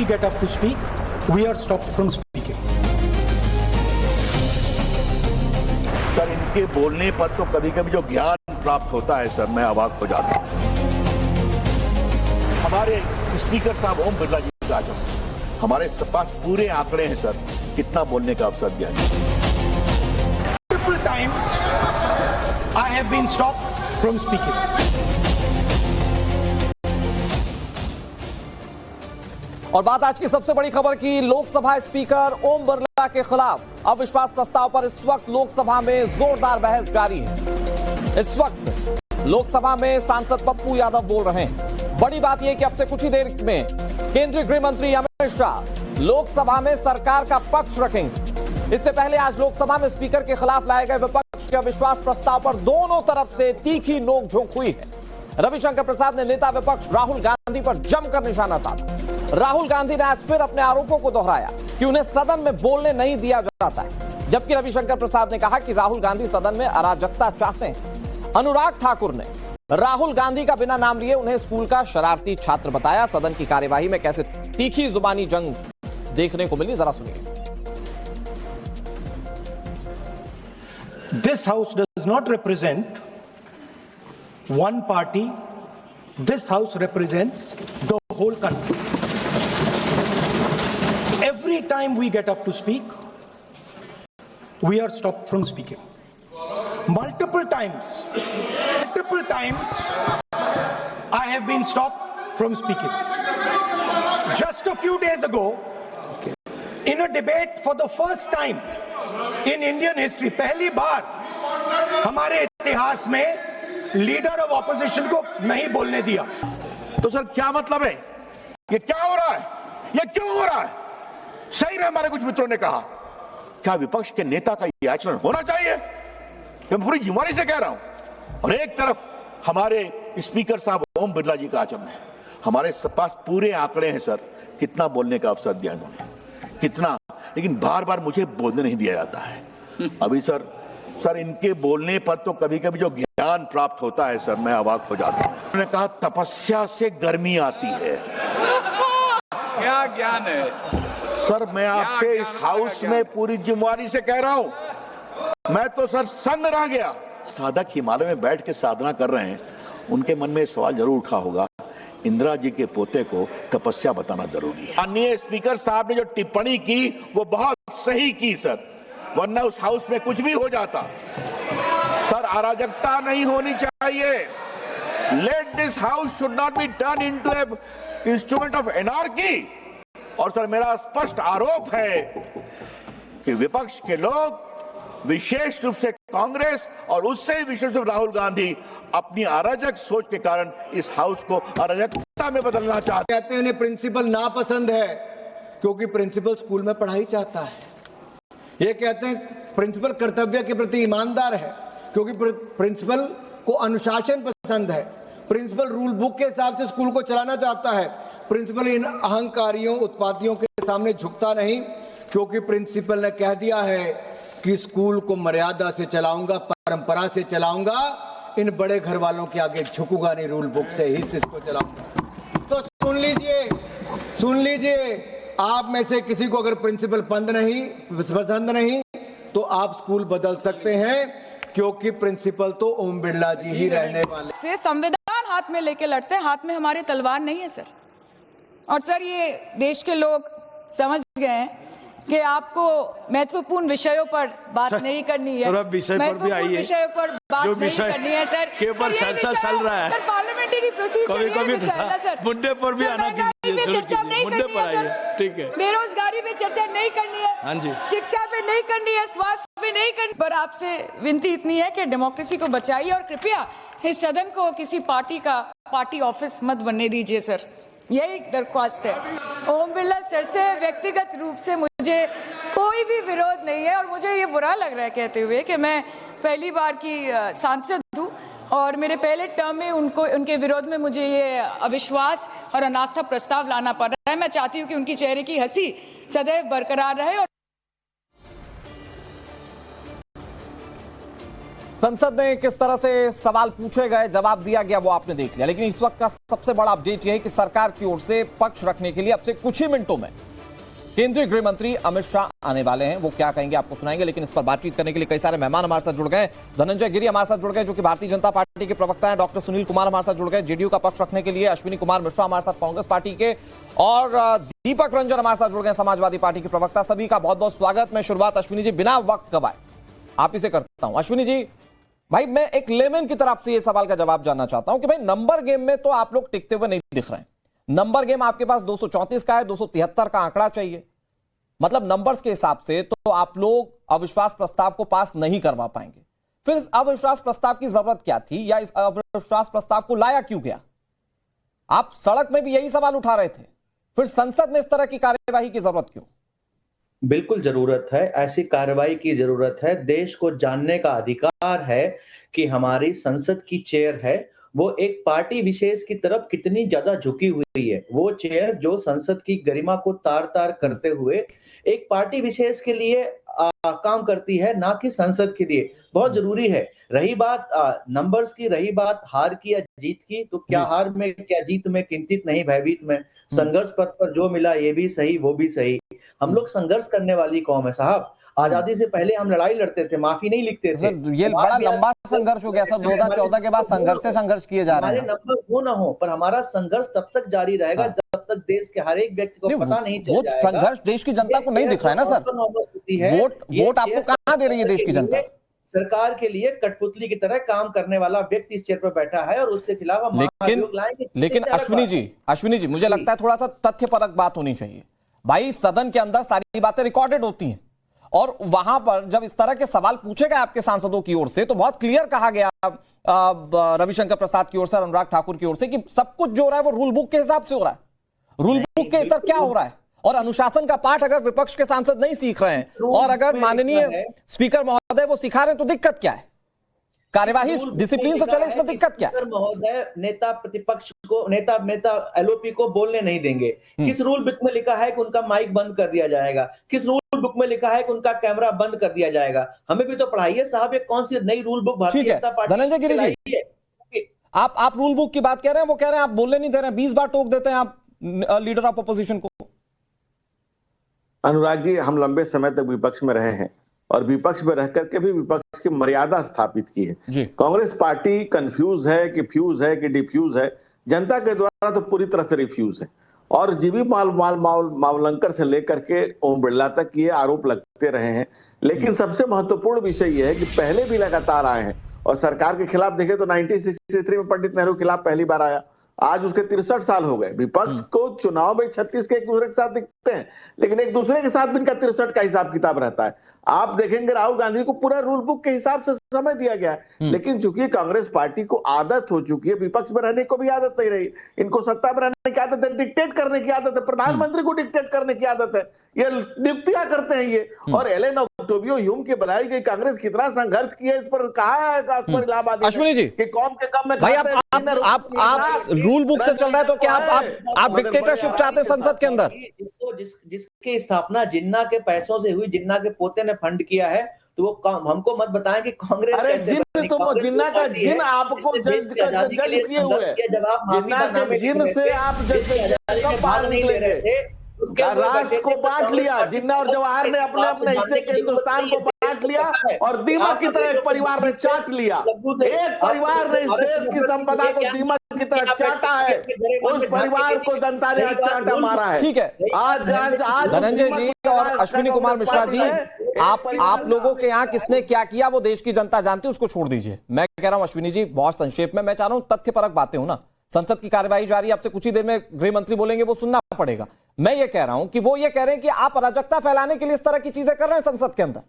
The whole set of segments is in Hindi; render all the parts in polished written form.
we get up to speak, we are stopped from speaking. Sir, इनके बोलने पर तो कभी-कभी जो ज्ञान प्राप्त होता है सर, मैं अवाक हो जाता हूं। हमारे स्पीकर साहब ओम बिरला जी का आजम, हमारे पास पूरे आंकड़े हैं सर, कितना बोलने का अवसर दिया है। Multiple times I have been stopped from speaking. और बात आज की सबसे बड़ी खबर की, लोकसभा स्पीकर ओम बिरला के खिलाफ अविश्वास प्रस्ताव पर इस वक्त लोकसभा में जोरदार बहस जारी है। इस वक्त लोकसभा में सांसद पप्पू यादव बोल रहे हैं। बड़ी बात यह कि अब से कुछ ही देर में केंद्रीय गृह मंत्री अमित शाह लोकसभा में सरकार का पक्ष रखेंगे। इससे पहले आज लोकसभा में स्पीकर के खिलाफ लाए गए विपक्ष के अविश्वास प्रस्ताव पर दोनों तरफ से तीखी नोकझोंक हुई है। रविशंकर प्रसाद ने नेता विपक्ष राहुल गांधी पर जमकर निशाना साधा। राहुल गांधी ने आज फिर अपने आरोपों को दोहराया कि उन्हें सदन में बोलने नहीं दिया जाता है, जबकि रविशंकर प्रसाद ने कहा कि राहुल गांधी सदन में अराजकता चाहते हैं। अनुराग ठाकुर ने राहुल गांधी का बिना नाम लिए उन्हें स्कूल का शरारती छात्र बताया। सदन की कार्यवाही में कैसे तीखी जुबानी जंग देखने को मिली, जरा सुनिए। This house does not represent one party. This house represents the whole country. Every time we get up to speak, we are stopped from speaking. Multiple times, I have been stopped from speaking. Just a few days ago, in a debate for the first time in Indian history, पहली बार हमारे इतिहास में लीडर ऑफ ऑपोजिशन को नहीं बोलने दिया। तो सर क्या मतलब है? ये क्या हो रहा है? ये क्यों हो रहा है? सही में हमारे कुछ मित्रों ने कहा, क्या विपक्ष के नेता का ये आचरण होना चाहिए? मैं पूरी ईमानदारी से कह रहा हूं। और एक तरफ हमारे स्पीकर साहब ओम बिरला जी का आचरण है, हमारे पास पूरे आंकड़े हैं सर, कितना बोलने का अवसर दिया इन्होंने, कितना, लेकिन बार बार मुझे बोलने नहीं दिया जाता है। अभी सर इनके बोलने पर तो कभी-कभी जो ज्ञान प्राप्त होता है सर, मैं अवाक हो जाता हूं। उन्होंने कहा तपस्या से गर्मी आती है। क्या ज्ञान है सर? मैं आपसे इस हाउस में पूरी जिम्मेदारी से कह रहा हूं, मैं तो सर संग रह गया। साधक हिमालय में बैठ के साधना कर रहे हैं, उनके मन में सवाल जरूर उठा होगा, इंदिरा जी के पोते को तपस्या बताना जरूरी है। माननीय स्पीकर साहब ने जो टिप्पणी की वो बहुत सही की सर, वरना उस हाउस में कुछ भी हो जाता। सर, अराजकता नहीं होनी चाहिए। Let this house should not be turn into A instrument of anarchy. और सर, मेरा स्पष्ट आरोप है कि विपक्ष के लोग, विशेष रूप से कांग्रेस और उससे विशेष रूप से राहुल गांधी, अपनी अराजक सोच के कारण इस हाउस को अराजकता में बदलना चाहते हैं। कहते हैं उन्हें प्रिंसिपल नापसंद है क्योंकि प्रिंसिपल स्कूल में पढ़ाई चाहता है। ये कहते हैं प्रिंसिपल कर्तव्य के प्रति ईमानदार है क्योंकि प्रिंसिपल को अनुशासन पसंद है। प्रिंसिपल रूल बुक के हिसाब से स्कूल को चलाना चाहता है। प्रिंसिपल इन अहंकारियों, उत्पातियों के सामने झुकता नहीं क्योंकि प्रिंसिपल ने कह दिया है कि स्कूल को मर्यादा से चलाऊंगा, परंपरा से चलाऊंगा, इन बड़े घर वालों के आगे झुकूंगा नहीं, रूल बुक से ही इसको चलाऊंगा। तो सुन लीजिए, आप में से किसी को अगर प्रिंसिपल पसंद नहीं तो आप स्कूल बदल सकते हैं क्योंकि प्रिंसिपल तो ओम बिरला जी ही रहने वाले। से संविधान हाथ में लेके लड़ते हैं, हाथ में हमारे तलवार नहीं है सर। और सर, ये देश के लोग समझ गए हैं कि आपको महत्वपूर्ण विषयों पर बात नहीं करनी है, महत्वपूर्ण विषयों पर बात नहीं करनी है सर। के ऊपर चर्चा चल रहा है सर, पार्लियामेंट्री प्रोसीजर सर, मुद्दे पर भी आना कीजिए, चर्चा नहीं करनी है सर, ठीक है। बेरोजगारी पे चर्चा नहीं करनी है, हाँ जी, शिक्षा पे नहीं करनी है, स्वास्थ्य पे नहीं करनी। पर आपसे विनती इतनी है कि डेमोक्रेसी को बचाइए और कृपया इस सदन को किसी पार्टी ऑफिस मत बनने दीजिए सर, यही दरख्वास्त है। ओम बिरला सर से व्यक्तिगत रूप से मुझे कोई भी विरोध नहीं है और मुझे ये बुरा लग रहा है कहते हुए कि मैं पहली बार की सांसद हूँ और मेरे पहले टर्म में उनके विरोध में मुझे ये अविश्वास और अनास्था प्रस्ताव लाना पड़ रहा है। मैं चाहती हूँ कि उनकी चेहरे की हंसी सदैव बरकरार रहे। और संसद में किस तरह से सवाल पूछे गए, जवाब दिया गया, वो आपने देख लिया। लेकिन इस वक्त का सबसे बड़ा अपडेट यह है कि सरकार की ओर से पक्ष रखने के लिए अब से कुछ ही मिनटों में केंद्रीय गृह मंत्री अमित शाह आने वाले हैं। वो क्या कहेंगे आपको सुनाएंगे, लेकिन इस पर बातचीत करने के लिए कई सारे मेहमान हमारे साथ जुड़ गए। धनंजय गिरी हमारे साथ जुड़ गए, जो कि भारतीय जनता पार्टी के प्रवक्ता हैं। डॉक्टर सुनील कुमार हमारे साथ जुड़ गए, जेडीयू का पक्ष रखने के लिए। अश्विनी कुमार मिश्रा हमारे साथ कांग्रेस पार्टी के, और दीपक रंजन हमारे साथ जुड़ गए, समाजवादी पार्टी के प्रवक्ता। सभी का बहुत बहुत स्वागत। मैं शुरुआत अश्विनी जी बिना वक्त गवाए आप ही से करता हूं। अश्विनी जी, भाई मैं एक लेमन की तरफ से ये सवाल का जवाब जानना चाहता हूं कि भाई नंबर गेम में तो आप लोग टिकते हुए नहीं दिख रहे हैं। नंबर गेम आपके पास 234 का है, 273 का आंकड़ा चाहिए। मतलब नंबर्स के हिसाब से तो आप लोग अविश्वास प्रस्ताव को पास नहीं करवा पाएंगे। फिर इस अविश्वास प्रस्ताव की जरूरत क्या थी, या इस अविश्वास प्रस्ताव को लाया क्यों गया? आप सड़क में भी यही सवाल उठा रहे थे, फिर संसद में इस तरह की कार्यवाही की जरूरत क्यों? बिल्कुल जरूरत है, ऐसी कार्रवाई की जरूरत है। देश को जानने का अधिकार है कि हमारी संसद की चेयर है वो एक पार्टी विशेष की तरफ कितनी ज्यादा झुकी हुई है। वो चेयर जो संसद की गरिमा को तार तार करते हुए एक पार्टी विशेष के लिए काम करती है, ना कि संसद के लिए। बहुत जरूरी है। रही बात नंबर्स की, रही बात हार की या जीत की, तो क्या हार में क्या जीत में चिंतित नहीं, भयभीत में। संघर्ष पथ पर जो मिला ये भी सही वो भी सही। हम लोग संघर्ष करने वाली कौम है साहब। आजादी से पहले हम लड़ाई लड़ते थे, माफी नहीं लिखते थे। सर ये बड़ा लंबा संघर्ष हो गया सर, 2014 के बाद संघर्ष से संघर्ष किए जा रहे हैं। हमारे नंबर वो ना हो, पर हमारा संघर्ष तब तक जारी रहेगा जब तक देश के हर एक व्यक्ति को पता नहीं चल जाएगा। संघर्ष देश की जनता को नहीं दिख रहा है ना सर। वोट आपको कहां दे रही है देश की जनता? सरकार के लिए कठपुतली की तरह काम करने वाला व्यक्ति इस चेयर पर बैठा है और उसके खिलाफ हम महाभियोग लाएंगे। लेकिन अश्विनी जी मुझे लगता है थोड़ा सा तथ्यपरक बात होनी चाहिए। भाई सदन के अंदर सारी बातें रिकॉर्डेड होती हैं, और वहां पर जब इस तरह के सवाल पूछे गए आपके सांसदों की ओर से तो बहुत क्लियर कहा गया रविशंकर प्रसाद की ओर से, अनुराग ठाकुर की ओर से, कि सब कुछ जो हो रहा है वो रूल बुक के हिसाब से हो रहा है। रूल बुक के इतर क्या हो रहा है? और अनुशासन का पाठ अगर विपक्ष के सांसद नहीं सीख रहे हैं और अगर माननीय स्पीकर महोदय वो सिखा रहे हैं तो दिक्कत क्या है? कार्यवाही डिसिप्लिन से चले, इसमें दिक्कत क्या है? महोदय नेता प्रतिपक्ष को, नेता एलओपी को बोलने नहीं देंगे। किस रूल बुक में लिखा है कि उनका माइक बंद कर दिया जाएगा? किस रूल बुक में लिखा है कि उनका कैमरा बंद कर दिया जाएगा? हमें भी तो पढ़ाइए साहब, ये कौन सी नई rule book Bharatiya Janata party? Dhananjay Giri ji, आप रूल बुक की बात कह रहे हैं, वो कह रहे हैं आप बोलने नहीं दे रहे हैं, 20 बार टोक देते हैं आप लीडर ऑफ अपोजिशन को। अनुराग जी, हम लंबे समय तक विपक्ष में रहे हैं और विपक्ष में रह करके भी विपक्ष की मर्यादा स्थापित की है। कांग्रेस पार्टी कंफ्यूज है कि फ्यूज है कि डिफ्यूज है, जनता के द्वारा तो पूरी तरह से रिफ्यूज है। और जीवी मावलंकर से लेकर के ओम बिरला तक ये आरोप लगते रहे हैं। लेकिन सबसे महत्वपूर्ण विषय यह है कि पहले भी लगातार आए हैं और सरकार के खिलाफ देखें तो 1963 में पंडित नेहरू के खिलाफ पहली बार आया, आज उसके 63 साल हो गए। विपक्ष को चुनाव में 36 के एक दूसरे के साथ दिखते हैं, लेकिन एक दूसरे के साथ भी इनका 63 का हिसाब किताब रहता है। आप देखेंगे राहुल गांधी को पूरा रूल बुक के हिसाब से समय दिया गया है, लेकिन चूंकि कांग्रेस पार्टी को आदत हो चुकी है, विपक्ष में रहने को भी आदत नहीं रही, इनको सत्ता में रहने की आदत है, डिक्टेट करने की आदत है, प्रधानमंत्री को डिक्टेट करने की आदत है, ये नियुक्तियां करते हैं ये। और एलन ऑक्टेवियो ह्यूम की बनाई गई कांग्रेस कितना संघर्ष किया इस पर कहा है इलाहाबाद अश्विनी जी कि कौम के कम में भाई आप रूल बुक से चल रहा है तो क्या आप डिक्टेटरशिप चाहते हैं संसद के अंदर? जिसकी स्थापना जिन्ना के पैसों से हुई, जिन्ना के पोते ने फंड किया है, तो वो हमको मत बताएं कि कांग्रेस अरे जिन्ना का जिन आपको जज किए हुए हैं, जिन्ना के जिन से आप भाग नहीं ले रहे थे, राष्ट्र को बांट लिया। जिन्ना और जवाहर ने अपने अपने हिस्से के हिंदुस्तान को बांट लिया और दीमक की तरह एक परिवार ने चाट लिया। एक परिवार ने इस देश की संपदा को दीमक की तरह चाटा है, उस परिवार को जनता ने चाटा मारा है। ठीक है, आज धनंजय जी और अश्विनी कुमार मिश्रा जी, आप लोगों के यहाँ किसने क्या किया वो देश की जनता जानती है, उसको छोड़ दीजिए। मैं कह रहा हूं अश्विनी जी बहुत संक्षेप में, मैं चाह रहा हूं तथ्यपरक बातें हो ना। संसद की कार्यवाही जारी है, आपसे कुछ ही देर में गृह मंत्री बोलेंगे, वो सुनना पड़ेगा। मैं ये कह रहा हूं कि वो ये कह रहे हैं कि आप अराजकता फैलाने के लिए इस तरह की चीजें कर रहे हैं संसद के अंदर।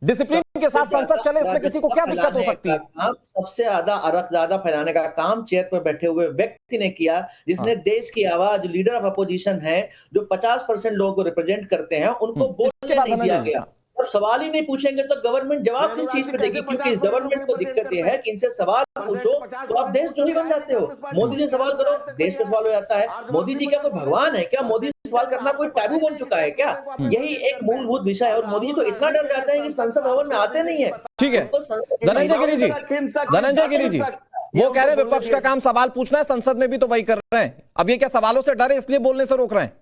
डिसिप्लिन के साथ संसद चले, इसमें किसी को क्या दिक्कत हो सकती है? सबसे ज्यादा फैलाने का काम चेयर पर बैठे हुए व्यक्ति ने किया, जिसने देश की आवाज, लीडर ऑफ अपोजिशन है, जो 50% लोगों को रिप्रेजेंट करते हैं, उनको बोलने नहीं दिया गया। अब सवाल ही नहीं पूछेंगे तो गवर्नमेंट जवाब किस चीज पे देगी? क्योंकि इस गवर्नमेंट को दिक्कत यह है कि इनसे सवाल पूछो तो आप देशद्रोही बन जाते हो। मोदी जी सवाल करो, देश पे सवाल हो जाता है। मोदी जी क्या कोई भगवान है क्या? मोदी सवाल करना कोई टैबू बन चुका है क्या? यही एक मूलभूत विषय है और मोदी जी तो इतना डर जाते हैं कि संसद भवन में आते नहीं है। ठीक है, उनको संसद धनंजय गिरी जी, धनंजय गिरी जी, वो कह रहे हैं विपक्ष का काम सवाल पूछना है, संसद में भी तो वही कर रहे हैं। अब ये क्या सवालों से डर है इसलिए बोलने से रोक रहे हैं?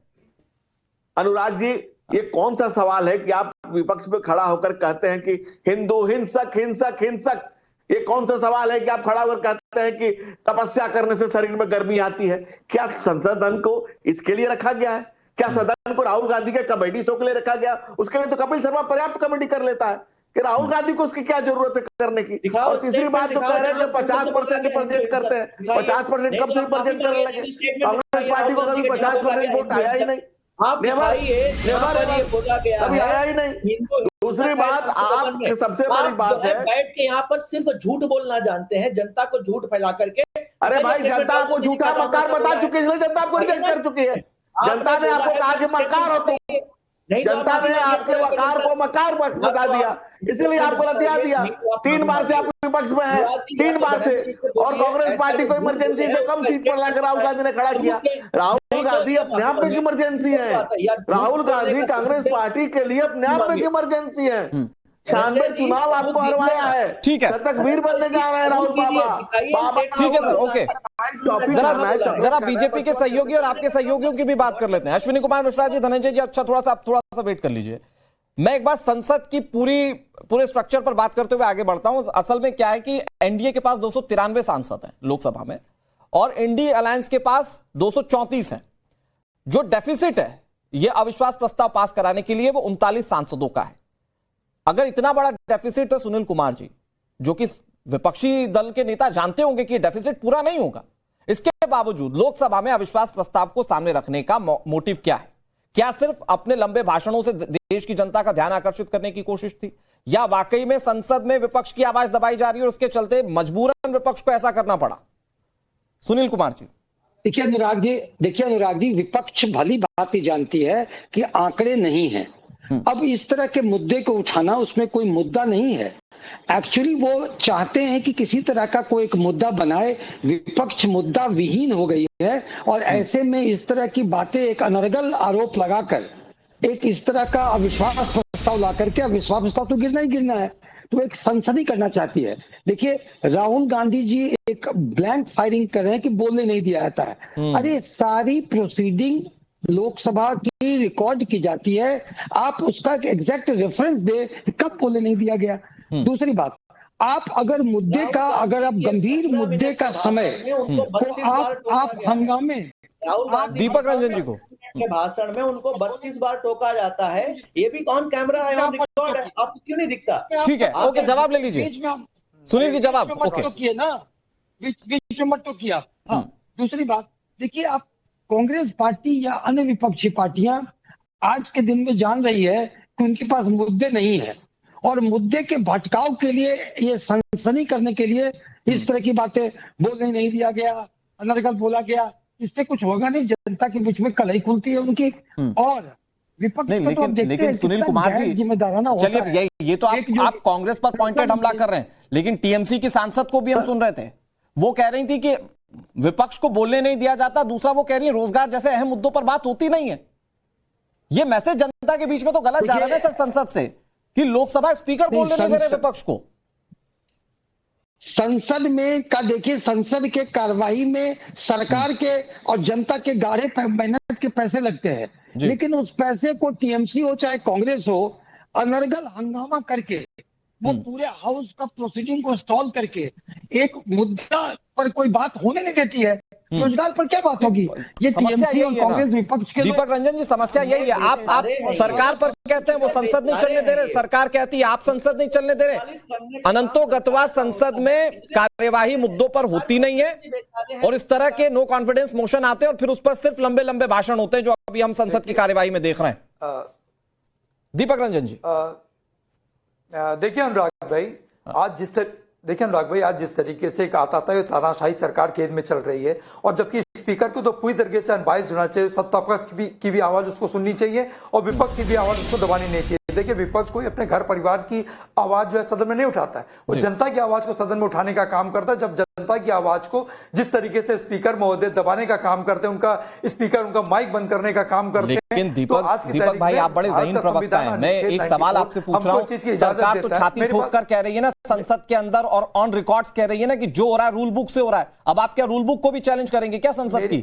अनुराग जी, ये कौन सा सवाल है कि आप विपक्ष में खड़ा होकर कहते हैं कि हिंदू हिंसक हिंसक हिंसक? ये कौन सा सवाल है कि आप खड़ा होकर कहते हैं कि तपस्या करने से शरीर में गर्मी आती है? क्या संसद को इसके लिए रखा गया है? क्या सदन को राहुल गांधी के कमेटी शो के लिए रखा गया? उसके लिए तो कपिल शर्मा पर्याप्त कमेटी कर लेता है कि राहुल गांधी को उसकी क्या जरूरत है करने की। और तीसरी बात तो कह रहे हैं कि 50% रिप्रेजेंट करते हैं। 50% कब से रिप्रेजेंट करने लगे? कांग्रेस पार्टी को कभी 50% वोट आया ही नहीं, कभी आया ही नहीं। दूसरी बात, आप सबसे बड़ी बात है बैठ के यहाँ पर सिर्फ झूठ बोलना जानते हैं, जनता को झूठ फैला करके। अरे भाई, जनता आपको झूठा मक्कार बता चुकी है, इसलिए जनता आपको रिजेक्ट कर चुकी है। जनता ने आपको कहा कि मक्कार हो तुम, जनता ने आपके वकार को मकार बता दिया, इसीलिए आपको लतिया दिया। 3 बार से आप विपक्ष में है, 3 बार से, और कांग्रेस पार्टी को इमरजेंसी से कम सीट पर लाकर राहुल गांधी ने खड़ा किया। राहुल गांधी अपने आप में इमरजेंसी है। राहुल गांधी कांग्रेस पार्टी के लिए अपने आप में इमरजेंसी है। 96 चुनाव आपको हरवाया है। ठीक है, शतक वीर बनने जा रहे हैं राहुल बाबा। ठीक है सर, ओके। जरा बीजेपी के सहयोगी और आपके सहयोगियों की भी बात कर लेते हैं। अश्विनी कुमार मिश्रा जी, धनंजय जी, अच्छा थोड़ा सा वेट कर लीजिए। मैं एक बार संसद की पूरे स्ट्रक्चर पर बात करते हुए आगे बढ़ता हूं। असल में क्या है कि एनडीए के पास 293 सांसद हैं लोकसभा में और इंडी अलायंस के पास 234 हैं। जो डेफिसिट है यह अविश्वास प्रस्ताव पास कराने के लिए वो 39 सांसदों का है। अगर इतना बड़ा डेफिसिट है, सुनील कुमार जी, जो कि विपक्षी दल के नेता जानते होंगे कि डेफिसिट पूरा नहीं होगा, इसके बावजूद लोकसभा में अविश्वास प्रस्ताव को सामने रखने का मोटिव क्या है? क्या सिर्फ अपने लंबे भाषणों से देश की जनता का ध्यान आकर्षित करने की कोशिश थी, या वाकई में संसद में विपक्ष की आवाज दबाई जा रही है और उसके चलते मजबूरन विपक्ष को ऐसा करना पड़ा? सुनील कुमार जी। देखिए अनुराग जी, विपक्ष भली भांति जानती है कि आंकड़े नहीं हैं। अब इस तरह के मुद्दे को उठाना, उसमें कोई मुद्दा नहीं है। एक्चुअली वो चाहते हैं कि किसी तरह का कोई एक मुद्दा बनाए। विपक्ष मुद्दा विहीन हो गई है और ऐसे में इस तरह की बातें, एक अनर्गल आरोप लगाकर, एक इस तरह का अविश्वास प्रस्ताव ला करके, अविश्वास प्रस्ताव तो गिरना ही गिरना है, तो एक संसदी करना चाहती है। देखिए, राहुल गांधी जी एक ब्लैंक फायरिंग कर रहे हैं कि बोलने नहीं दिया जाता है। अरे सारी प्रोसीडिंग लोकसभा की रिकॉर्ड की जाती है, आप उसका एग्जैक्ट रेफरेंस दे कब बोलने नहीं दिया गया। दूसरी बात, आप अगर मुद्दे का, अगर आप गंभीर मुद्दे का समय तो आप हंगामे, दीपक रंजन जी को के भाषण में उनको 32 बार टोका जाता है। ये भी ऑन कैमरा है, ऑन रिकॉर्ड है, आपको क्यों नहीं दिखता? ठीक है, ओके, जवाब ले लीजिए सुनील जी, जवाब। ओके, किए ना, बीच में मत तो किया। हाँ, दूसरी बात, देखिए, आप कांग्रेस पार्टी या अन्य विपक्षी पार्टियां आज के दिन में जान रही है कि उनके पास मुद्दे नहीं है और मुद्दे के भटकाव के लिए, ये सनसनी करने के लिए इस तरह की बातें बोलने नहीं दिया गया, अनर्गल बोला गया। इससे कुछ होगा नहीं, जनता के बीच में कलही खुलती है उनकी। और विपक्ष नहीं, तो लेकिन सुनील कुमार जी, जिम्मेदाराना, चलिए ये तो आप कांग्रेस पर पॉइंटेड हमला कर रहे हैं, लेकिन टीएमसी की सांसद को भी हम सुन रहे थे, वो कह रही थी कि विपक्ष को बोलने नहीं दिया जाता। दूसरा, वो कह रही है रोजगार जैसे अहम मुद्दों पर बात होती नहीं है। ये मैसेज जनता के बीच में तो गलत जा रहा है सर संसद से, कि लोकसभा स्पीकर बोलने नहीं दे रहे विपक्ष को। संसद में का देखिए, संसद के कार्यवाही में सरकार के और जनता के गाढ़े मेहनत के पैसे लगते हैं, लेकिन उस पैसे को टीएमसी हो चाहे कांग्रेस हो, अनर्गल हंगामा करके, वो पूरे हाउस का प्रोसीडिंग को स्टॉल करके एक मुद्दा पर कोई बात होने नहीं देती है। रोजगार पर क्या बात होगी? ये टीएमसी और कांग्रेस विपक्ष के दीपक रंजन जी, समस्या यही है। आप सरकार पर कहते हैं वो संसद नहीं चलने दे रहे, सरकार कहती है आप संसद नहीं चलने दे रहे। अनंतो गतवा संसद में कार्यवाही मुद्दों पर होती नहीं है और इस तरह के नो कॉन्फिडेंस मोशन आते हैं और फिर उस पर सिर्फ लंबे लंबे भाषण होते हैं, जो अभी हम संसद की कार्यवाही में देख रहे हैं। दीपक रंजन जी, देखिए अनुराग भाई, आज जिस तरीके से एक आता था, तानाशाही सरकार खेद में चल रही है, और जबकि स्पीकर को तो पूरी तरीके से अनबाइस्ड होना चाहिए, सत्ता पक्ष की भी आवाज उसको सुननी चाहिए और विपक्ष की भी आवाज उसको दबानी नहीं चाहिए। देखिए विपक्ष कोई अपने घर परिवार की आवाज जो है सदन में नहीं उठाता है, वो जनता की आवाज को सदन में उठाने का काम करता है। जब जनता की आवाज को जिस तरीके से स्पीकर महोदय दबाने का काम करते हैं, उनका स्पीकर उनका माइक बंद करने का काम करते हैं। लेकिन दीपक भाई, आप बड़े ज़हीन प्रवक्ता हैं। मैं एक सवाल आपसे पूछ रहा हूँ, सरकार तो छाती ठोक कर कह रही है ना संसद के अंदर और ऑन रिकॉर्ड्स कह रही है ना कि जो हो रहा है रूल बुक से हो रहा है। अब आप क्या रूल बुक को भी चैलेंज करेंगे क्या संसद की?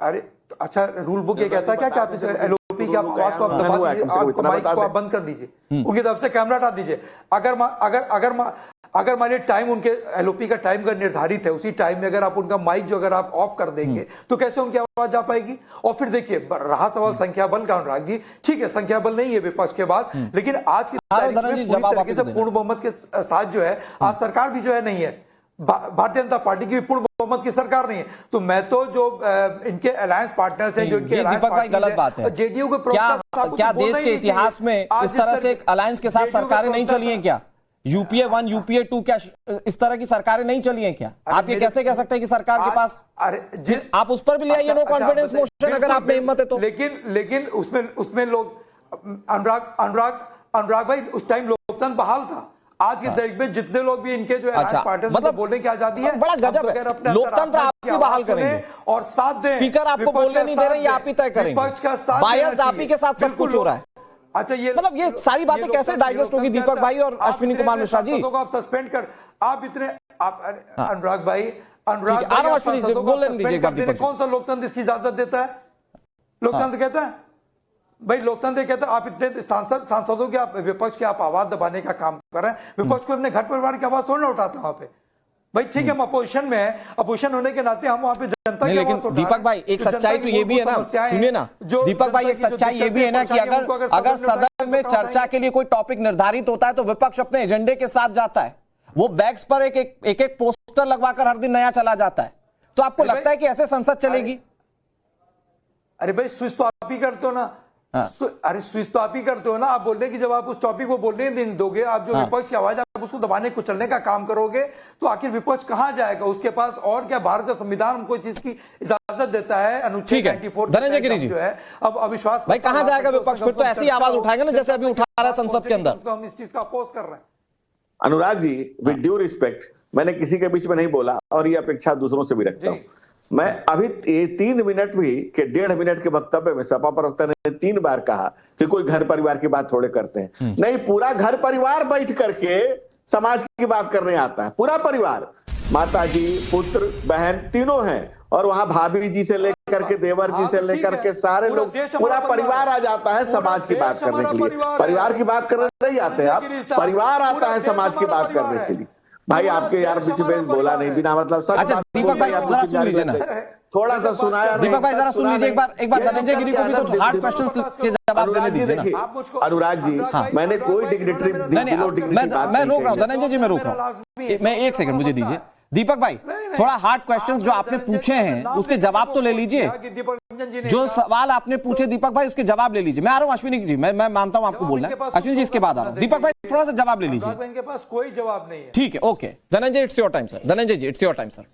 अरे अच्छा, रूल बुक ये कहता है क्या कि आप एलओपी की आवाज को आप दबा दीजिए, आपको माइक को आप बंद कर दीजिए, उनकी तरफ से कैमरा हटा दीजिए। अगर मान लीजिए टाइम उनके एलओपी का टाइम अगर निर्धारित है, उसी टाइम में अगर आप उनका माइक जो अगर आप ऑफ कर देंगे तो कैसे उनकी आवाज आ पाएगी? और फिर देखिए रहा सवाल संख्या बल का, अनुराग जी ठीक है संख्या बल नहीं है विपक्ष के बाद, लेकिन आज की तारीख में पूरी तरीके से पूर्ण बहुमत के साथ जो है आज सरकार भी जो है नहीं है, भारतीय जनता पार्टी की भी पूर्ण बहुमत की सरकार नहीं है। तो मैं तो जो इनके अलायंस पार्टनर्स हैं, जो इनके अलायंस गलत बात है। जेडीयू के क्या देश के इतिहास में इस तरह से एक अलायंस के साथ सरकारें नहीं चली हैं क्या? यूपीए 1 यूपीए 2 क्या इस तरह की सरकारें नहीं चली हैं क्या? आप ये कैसे कह सकते हैं कि सरकार के पास, आप उस पर भी ले आइए नो कॉन्फिडेंस मोशन अगर आप में हिम्मत है तो। लेकिन उसमें लोग अनुराग भाई उस टाइम लोकतंत्र बहाल था। आज की तारीख में जितने लोग भी इनके जो है पार्टी मतलब बोलने की आजादी है, बड़ा गजब है। लोकतंत्र आप क्यों बहाल करेंगे और साथ दें, स्पीकर आपको बोलने नहीं दे रहे, ये आप ही तय करेंगे। बायस आप ही के साथ सब कुछ हो रहा है। अच्छा ये मतलब ये सारी बातें कैसे डाइजेस्ट होगी दीपक भाई और अश्विनी कुमार मिश्रा जी? आप सस्पेंड कर, आप इतने अनुराग भाई अश्विनी जी बोलने दीजिए। कौन सा लोकतंत्र इसकी इजाजत देता है? लोकतंत्र कहता है भाई, लोकतंत्र कहता है आप इतने सांसदों की आप विपक्ष की आप आवाज दबाने का काम कर रहे हैं। विपक्ष को अपने घर परिवार की आवाज थोड़ा ना उठाता वहां पे भाई, ठीक है हम अपोजिशन में है, अपोजिशन होने के नाते हम वहां पे जनता की लेकिन दीपक भाई एक सच्चाई तो ये भी है ना, सुनिए ना दीपक भाई, एक सच्चाई ये भी है ना कि अगर सदन में चर्चा के लिए कोई टॉपिक निर्धारित होता है तो विपक्ष अपने एजेंडे के साथ जाता है, वो बैग्स पर एक पोस्टर लगवाकर हर दिन नया चला जाता है। तो आपको लगता है कि ऐसे संसद चलेगी? अरे भाई स्विच तो आप ही करते हो ना, अरे स्विच तो आप ही करते हो ना। आप बोल रहे कि जब आप उस टॉपिक को बोलने नहीं दोगे, आप जो विपक्ष की आवाज आप उसको दबाने कुचलने का काम करोगे, तो आखिर विपक्ष कहां जाएगा? उसके पास और क्या, भारत का संविधान हमको चीज की इजाजत देता है, अनुच्छेद 94 धनंजय गिरी जी जो है अब अविश्वास भाई कहां जाएगा विपक्ष? फिर तो ऐसी आवाज उठाएगा ना जैसे अभी उठा रहा है संसद के अंदर। हम इस चीज का अपोज कर रहे हैं। Anurag ji with due respect, मैंने किसी के बीच में नहीं बोला और ये अपेक्षा दूसरों से भी रखता हूं। मैं अभी 3 मिनट भी के 1.5 मिनट के वक्तव्य में सपा प्रवक्ता ने 3 बार कहा कि कोई घर परिवार की बात थोड़े करते हैं। नहीं, पूरा घर परिवार बैठ करके समाज की बात करने आता है। पूरा परिवार, माता जी, पुत्र, बहन तीनों हैं, और वहां भाभी जी से लेकर के देवर जी से लेकर के सारे लोग, पूरा परिवार आ जाता है समाज की बात करने के लिए। परिवार की बात करने नहीं आते हैं आप, परिवार आता है समाज की बात करने के लिए। भाई आपके यार बीच में बोला नहीं बिना मतलब सब। अच्छा दीपक भाई आप जरा सुन लीजिए ना, थोड़ा सा सुनाया। दीपक भाई जरा सुन लीजिए एक बार धनंजय गिरी को भी तो हार्ड क्वेश्चंस के जवाब देने दीजिए ना। अनुराग जी मैंने कोई डिग्निटरी मैं रोक रहा हूँ धनंजय जी, मैं रोक रहा हूँ, मैं 1 सेकंड मुझे दीजिए। दीपक भाई थोड़ा हार्ड क्वेश्चंस जो आपने पूछे हैं उसके जवाब तो ले लीजिए। जो सवाल आपने पूछे दीपक भाई उसके जवाब ले लीजिए। मैं आ रहा हूं अश्विनी जी, मैं मानता हूं आपको बोलना है। अश्विनी जी इसके बाद आ रहा हूं। दीपक भाई थोड़ा सा जवाब ले लीजिए। इनके पास कोई जवाब नहीं है। ठीक है, okay Dhananjay it's your time sir. Dhananjay ji it's your time sir.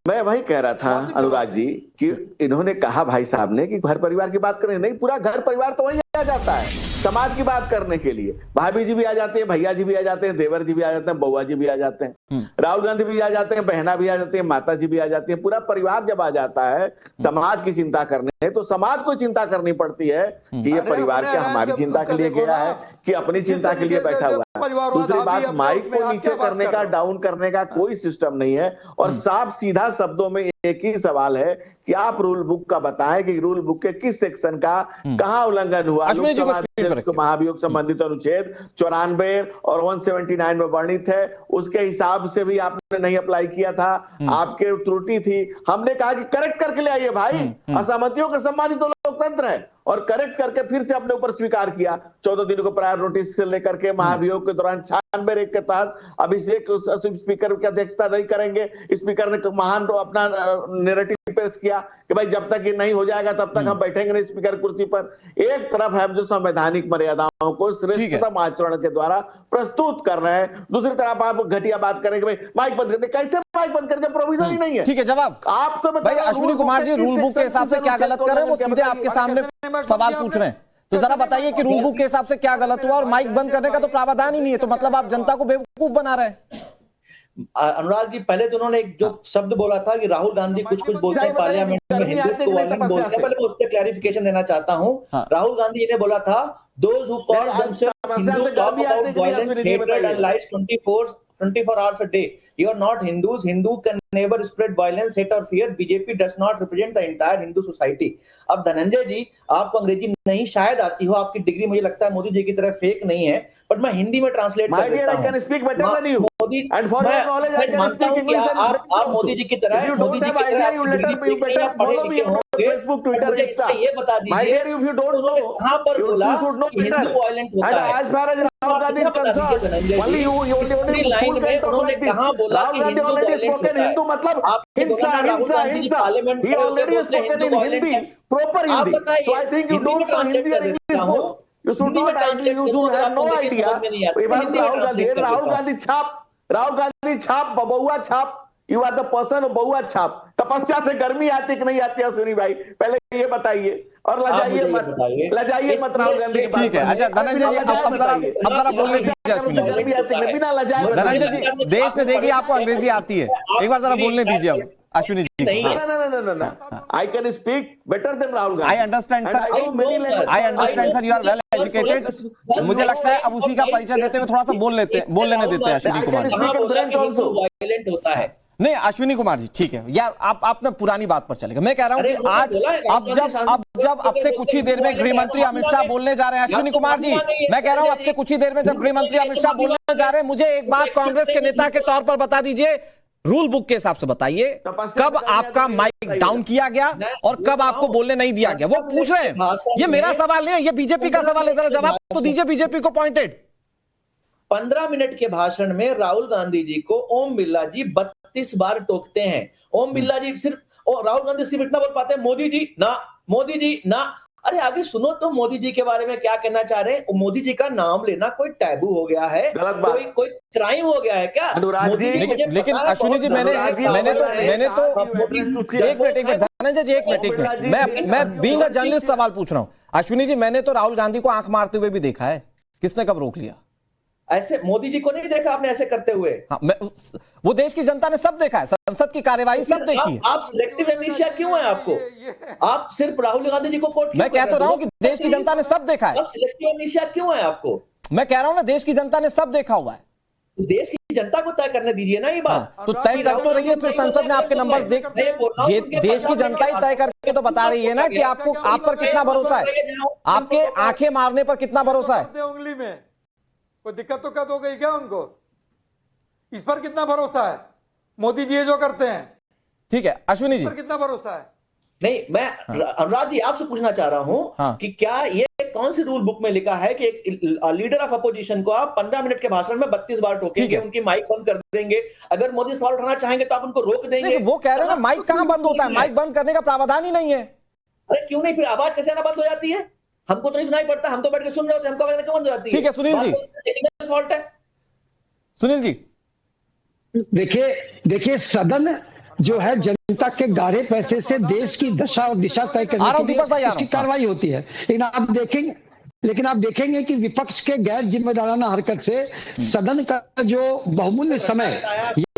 मैं वही कह रहा था अनुराग जी कि इन्होंने कहा भाई साहब ने कि घर परिवार की बात करें, नहीं पूरा घर परिवार तो वही आ जाता है समाज की बात करने के लिए। भाभी जी भी आ जाते हैं, भैया जी भी आ जाते हैं, देवर जी भी आ जाते हैं, बउआ जी भी आ जाते हैं, राहुल गांधी भी आ जाते हैं, बहना भी आ जाती है, माता जी भी आ जाती है। पूरा परिवार जब आ जाता है समाज की चिंता करने, तो समाज को चिंता करनी पड़ती है कि ये परिवार क्या हमारी चिंता के लिए गया है कि अपनी चिंता के लिए बैठा हुआ है। दूसरी बात, माइक को नीचे करने का, डाउन करने का कोई सिस्टम नहीं है। और साफ सीधा शब्दों में एक ही सवाल है कि आप रूल बुक का बताएं कि रूल बुक के किस सेक्शन का कहां उल्लंघन हुआ। लोकसभा महाभियोग संबंधित अनुच्छेद 94 और 179 में वर्णित है, उसके हिसाब से भी आपने नहीं अप्लाई किया था, आपके त्रुटि थी। हमने कहा कि करेक्ट करके ले आइए भाई, असहमतियों का सम्मानित तो लोकतंत्र है। और करेक्ट करके फिर से अपने ऊपर स्वीकार किया। 14 दिनों को प्रायर नोटिस से लेकर के महाभियोग के दौरान 96 के तहत अभिषेक स्पीकर की अध्यक्षता नहीं करेंगे। स्पीकर ने महान अपना नैरेटिव पेश किया कि भाई जब तक ये नहीं हो जाएगा तब तक हम बैठेंगे नहीं स्पीकर कुर्सी पर। एक तरफ हम जो संवैधानिक मर्यादाओं को श्रेष्ठतम आचरण के द्वारा प्रस्तुत कर रहे हैं, दूसरी तरफ आप घटिया बात करेंगे भाई माइक बंद करते। कैसे माइक बंद कर दिया, प्रोविजन ही नहीं है। ठीक है, जवाब आप तो भाई अश्विनी कुमार जी रूल बुक के हिसाब से क्या गलत कर रहे हैं वो सीधे आपके सामने सवाल पूछ रहे हैं, तो जरा बताइए कि रूल बुक के हिसाब से क्या गलत हुआ, और माइक बंद करने का तो प्रावधान ही नहीं है, तो मतलब आप जनता को बेवकूफ बना रहे हैं। अनुराग जी, पहले तो उन्होंने एक जो शब्द बोला था कि राहुल गांधी कुछ कुछ बोलते हैं पार्लियामेंट में, हिंदुत्व वायलेंट बोलते हैं, पहले मैं उस पर क्लैरिफिकेशन देना चाहता हूँ। राहुल गांधी जी ने बोला था, those who call themselves Hindus talk about violence, hatred and lies 24 hours a day. You are not Hindus. Hindu can never spread violence, hate or fear. BJP does not represent the entire Hindu society. अब धनंजय जी, आपको अंग्रेजी नहीं शायद आती हो, आपकी डिग्री मुझे लगता है मोदी जी की तरह फेक नहीं है, बट मैं हिंदी में ट्रांसलेट कर देता हूं। मोदी, आप मोदी जी की तरह, मोदी जी की तरह पढ़े लिखे होंगे, मुझे ये बता दीजिए कहां पर बोला हिंदू वायलेंट होता है। लाइन में उन्होंने कहां बोला कि हिंदू वायलेंट होता है। हिंदू मतलब हिंसा, हिंसा, हिंसा। Parliament He already has spoken in Hindi, proper Hindi. So I think you don't know Hindi and English both. You should not actually, you should have no idea. Rahul Gandhi छाप, Rahul Gandhi छाप, बबुआ छाप, you are the person of बबुआ छाप। तपस्या से गर्मी आती कि नहीं आती है सुनी भाई, पहले ये बताइए, और लजाइए मत राहुल गांधी की बात। ठीक है, अच्छा धनंजय जी अब जरा बोलने दीजिए अश्विनी जी। बिना लजाए धनंजय जी, देश ने देखी आपको अंग्रेजी आती है, एक बार जरा बोलने दीजिए अब Ashwini ji. No. I can speak better than Rahul Gandhi. I understand sir, I understand sir, you are well educated। मुझे लगता है अब उसी का परिचय देते हुए थोड़ा सा बोलने देते हैं अश्विनी कुमार जी। वायलेंट होता है नहीं अश्विनी कुमार जी, ठीक है यार, आप ना पुरानी बात पर चलेगा। मैं कह रहा हूं कि आज अब से कुछ ही देर में गृह मंत्री अमित शाह बोलने जा रहे हैं। अश्विनी कुमार जी, मैं कह रहा हूं अब से कुछ ही देर में जब गृह मंत्री अमित शाह बोलने जा रहे हैं, मुझे एक बात कांग्रेस के नेता के तौर पर बता दीजिए, रूल बुक के हिसाब से बताइए, कब आपका माइक डाउन किया गया और कब आपको बोलने नहीं दिया गया, वो पूछ रहे हैं। ये मेरा सवाल नहीं है, ये बीजेपी का सवाल है, जरा जवाब तो दीजिए बीजेपी को पॉइंटेड। 15 मिनट के भाषण में राहुल गांधी जी को ओम बिरला जी 32 बार टोकते हैं। ओम बिरला जी सिर्फ और राहुल गांधी सिर्फ इतना बोल पाते हैं, मोदी जी ना, मोदी जी ना। अरे आगे सुनो तो मोदी जी के बारे में क्या कहना चाह रहे हैं। मोदी जी का नाम लेना कोई टैबू हो गया है, कोई क्राइम हो गया है क्या? लेकिन अश्विनी जी मैंने तो एक मिनट धनंजय जी, एक मिनट मैं बीइंग अ जर्नलिस्ट सवाल पूछ रहा हूं। अश्विनी जी, मैंने तो राहुल गांधी को आंख मारते हुए भी देखा है, किसने कब रोक लिया? ऐसे मोदी जी को नहीं देखा आपने ऐसे करते हुए? हाँ, वो देश की जनता ने सब देखा है, संसद की कार्यवाही सब देखी है। आप सिलेक्टिव एमनेशिया क्यों है आपको? आप सिर्फ राहुल गांधी जी को कोट मैं कह तो रहा हूं कि देश की जनता ने सब देखा है। अब सिलेक्टिव एमनेशिया क्यों है आपको? मैं कह रहा हूं ना, देश की जनता ने सब देखा हुआ है। देश की जनता को तय करने दीजिए ना ये बात। तो तय कर तो रही है, फिर संसद ने आपके नंबर देश की जनता ही तय करके तो बता रही है ना कि आप पर कितना भरोसा है, आपके आंखें मारने पर कितना भरोसा है। उंगली में कोई दिक्कत तो हो गई क्या उनको? इस पर कितना भरोसा है? मोदी जी ये जो करते हैं, ठीक है अश्विनी जी, पर कितना भरोसा है? नहीं, मैं अनुराग जी आपसे पूछना चाह रहा हूं कि क्या ये कौन सी रूल बुक में लिखा है कि एक लीडर ऑफ अपोजिशन को आप 15 मिनट के भाषण में 32 बार टोकेंगे, उनकी माइक बंद कर देंगे, अगर मोदी सवाल उठाना चाहेंगे तो आप उनको रोक देंगे? वो कह रहे हैं माइक कहां बंद होता है, माइक बंद करने का प्रावधान ही नहीं है। अरे क्यों नहीं, फिर आवाज कैसे ना बंद हो जाती है? हमको तो नहीं सुनाई पड़ता, हम तो बैठ के सुन रहे होते हैं, हमको आवाज क्यों बंद हो जाती है? ठीक है सुनील जी, टेक्निकल फॉल्ट है। सुनील जी देखिए सदन जो है जनता के गाढ़े पैसे से देश की दशा और दिशा तय करने के लिए उसकी कार्रवाई होती है। लेकिन आप देखेंगे कि विपक्ष के गैर जिम्मेदाराना हरकत से सदन का जो बहुमूल्य समय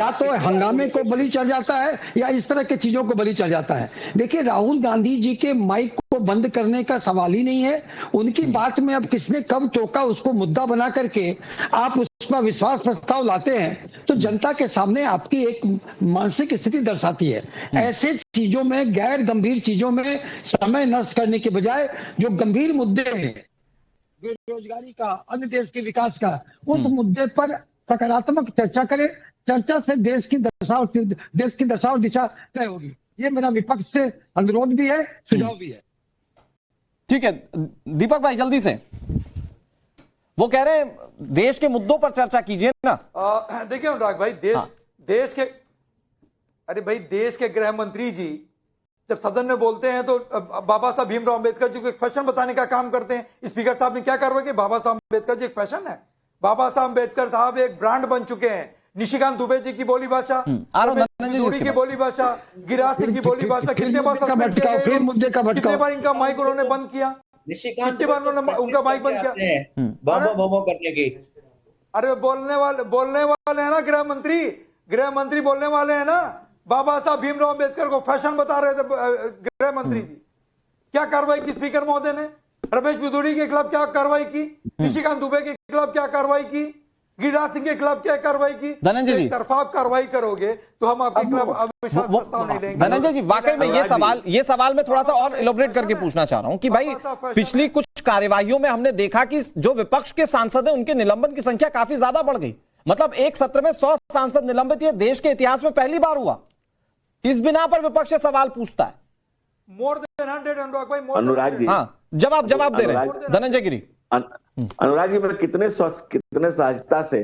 या तो हंगामे को बलि चढ़ जाता है या इस तरह की चीजों को बलि चढ़ जाता है। देखिए राहुल गांधी जी के माइक को बंद करने का सवाल ही नहीं है, उनकी बात में अब किसने कब टोका उसको मुद्दा बना करके आप उस पर विश्वास प्रस्ताव लाते हैं तो जनता के सामने आपकी एक मानसिक स्थिति दर्शाती है। ऐसे चीजों में, गैर गंभीर चीजों में समय नष्ट करने के बजाय जो गंभीर मुद्दे हैं, बेरोजगारी का, अन्य देश के विकास का, उस मुद्दे पर सकारात्मक चर्चा करें। चर्चा से देश की दशा और दिशा तय होगी। ये मेरा विपक्ष से अनुरोध भी है, सुझाव भी है। ठीक है दीपक भाई, जल्दी से वो कह रहे हैं देश के मुद्दों पर चर्चा कीजिए ना। देखिए अनुराग भाई, देश के गृह मंत्री जी जब सदन में बोलते हैं तो बाबा साहब भीमराव अंबेडकर जी को एक फैशन बताने का काम करते हैं। स्पीकर साहब ने क्या कार्रवाई की? बाबा साहब अंबेडकर जी एक फैशन है। बाबा साहब अंबेडकर साहब एक ब्रांड बन चुके हैं। निशिकांत दुबे जी की बोली भाषा, आनंद रमेश बिदूड़ी की बोली भाषा, गिरिराज सिंह की बोली भाषा, कितने बार सस्पेंड किया गया? फिर मुद्दे का भटकाव। कितने बार इनका माइक उन्होंने बंद किया? निशिकांत कितनी बार उन्होंने उनका माइक बंद किया? भोमो करने की। अरे बोलने वाले हैं ना गृह मंत्री बोलने वाले हैं ना। बाबा साहब भीमराव अम्बेडकर को फैशन बता रहे थे गृह मंत्री जी। क्या कार्रवाई की स्पीकर महोदय ने? रमेश बिदूड़ी के खिलाफ क्या कार्रवाई की? निशिकांत दुबे के खिलाफ क्या कार्रवाई की? गिरिराज सिंह के खिलाफ क्या कार्रवाई की? धनंजय जी, तरफा कार्रवाई करोगे तो हम आपके खिलाफ अविश्वास प्रस्ताव नहीं लेंगे। धनंजय जी, वाकई में ये सवाल मैं थोड़ा सा और इलोबरेट करके पूछना चाह रहा हूं कि भाई पिछली कुछ कार्यवाहियों में हमने देखा कि जो विपक्ष के सांसद हैं उनके निलंबन की संख्या काफी ज्यादा बढ़ गई। मतलब एक सत्र में 100 सांसद निलंबित, ये देश के इतिहास में पहली बार हुआ। इस बिना पर विपक्ष से सवाल पूछता है। मोर देन 100 अनुराग भाई, अनुराग जी, हाँ, जवाब दे रहे हैं धनंजय गिरी। अनुराग जी, मैं कितने सहजता से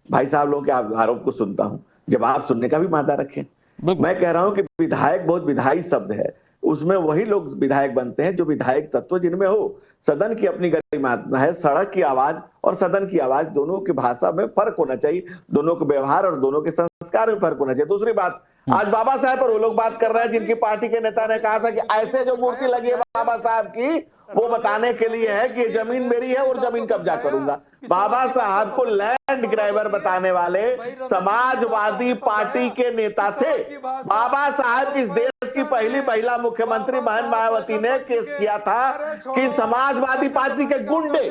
भाई साहब लोगों के आरोप को सुनता हूं। जब आप सुनने का भी मादा रखें। मैं कह रहा हूं कि विधायक बहुत विधायी शब्द है, उसमें वही लोग विधायक बनते हैं जो विधायक तत्व जिनमें हो। सदन की अपनी गरिमा है, सड़क की आवाज और सदन की आवाज दोनों की भाषा में फर्क होना चाहिए, दोनों के व्यवहार और दोनों के संस्कार में फर्क होना चाहिए। दूसरी बात, आज बाबा साहब पर वो लोग बात कर रहे हैं जिनकी पार्टी के नेता ने कहा था कि ऐसे जो मूर्ति लगी है बाबा साहब की, वो बताने के लिए है कि जमीन मेरी है और जमीन कब्जा करूंगा। बाबा साहब को लैंड ग्रैबर बताने वाले समाजवादी पार्टी के नेता थे। बाबा साहब इस देश की पहली महिला मुख्यमंत्री बहन मायावती ने केस किया था कि समाजवादी पार्टी के गुंडे,